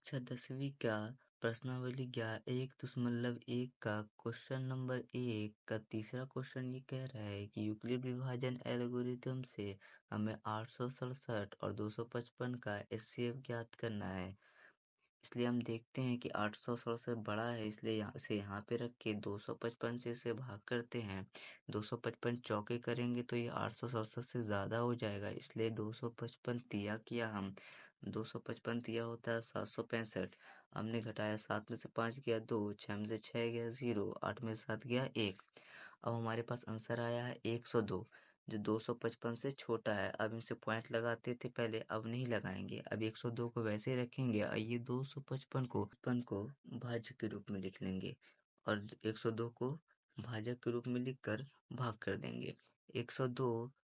कक्षा 10वीं का प्रश्नावली 1 दशमलव 1 का क्वेश्चन नंबर 1 का तीसरा क्वेश्चन ये कह रहा है कि यूक्लिड विभाजन एल्गोरिथम से हमें 867 और 255 का एचसीएफ ज्ञात करना है। इसलिए हम देखते हैं कि 867 बड़ा है, इसलिए यहाँ पे रख के 255 से इसे भाग करते हैं। 255 चौके करेंगे तो ये 867 से ज़्यादा हो जाएगा, इसलिए 255 तिया किया हम। 255 तिया होता है 765। हमने घटाया, 7 में से 5 गया 2, 6 में से 6 गया 0, 8 में से 7 गया 1। अब हमारे पास आंसर आया है 102, जो 255 से छोटा है। अब इनसे पॉइंट लगाते थे पहले, अब नहीं लगाएंगे। अब 102 को वैसे ही रखेंगे और ये 255 को भाज्य के रूप में लिख लेंगे और 102 को भाजक के रूप में लिखकर भाग कर देंगे। 102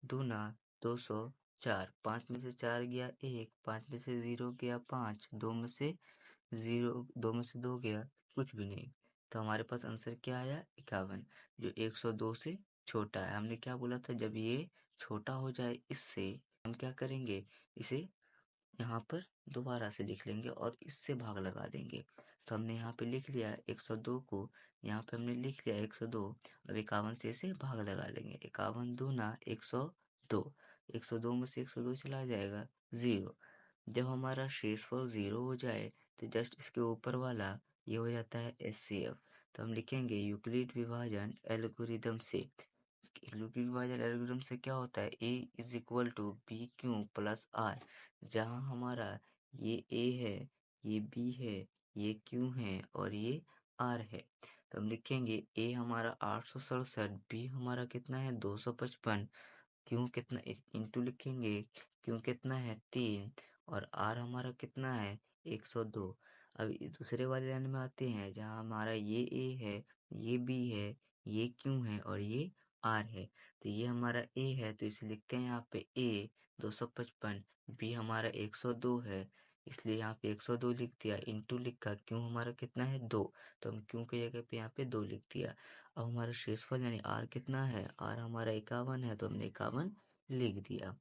दूना 204, 5 में से 4 गया 1, 5 में से 0 गया 5, 2 में से 2 गया कुछ भी नहीं। तो हमारे पास आंसर क्या आया 51, जो 102 से छोटा है। हमने क्या बोला था, जब ये छोटा हो जाए इससे हम क्या करेंगे, इसे यहाँ पर दोबारा से लिख लेंगे और इससे भाग लगा देंगे। तो हमने यहाँ पे लिख लिया 102 को, यहाँ पे हमने लिख लिया 102। अब 51 से इसे भाग लगा लेंगे। 51 दूना 102, 102 में से 102 चला जाएगा 0। जब हमारा शेषफल 0 हो जाए तो जस्ट इसके ऊपर वाला ये हो जाता है एचसीएफ। तो हम लिखेंगे यूक्लिड विभाजन एल्गोरिदम से। यूक्लिड विभाजन एल्गोरिदम से क्या होता है, A is equal to B Q plus R. जहाँ हमारा ये ए है, ये बी है, ये क्यू है और ये आर है। तो हम लिखेंगे ए हमारा 867, बी हमारा कितना है 255, क्यों कितना इंटू लिखेंगे, क्यों कितना है 3 और आर हमारा कितना है 102। अब दूसरे वाले लाइन में आते हैं, जहाँ हमारा ये ए है, ये बी है, ये क्यू है और ये आर है। तो ये हमारा ए है, तो इसे लिखते हैं यहाँ पे ए 255, बी हमारा 102 है, इसलिए यहाँ पे 102 लिख दिया, इंटू लिखा, क्यों हमारा कितना है 2, तो हम क्यों की जगह पे यहाँ पे 2 लिख दिया। अब हमारा शेषफल यानी आर कितना है, आर हमारा 51 है, तो हमने 51 लिख दिया।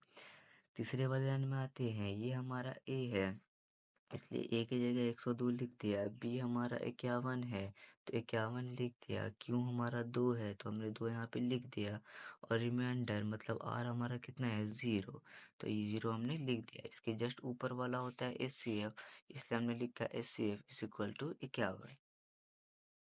तीसरे वाले लाइन में आते हैं, ये हमारा ए है, इसलिए ए की जगह 102 लिख दिया। बी हमारा 51 है, तो 51 लिख दिया। क्यू हमारा 2 है, तो हमने 2 यहाँ पे लिख दिया और रिमाइंडर मतलब आर हमारा कितना है 0, तो ये 0 हमने लिख दिया। इसके जस्ट ऊपर वाला होता है एचसीएफ, इसलिए हमने लिखा एचसीएफ इज इक्वल टू 51।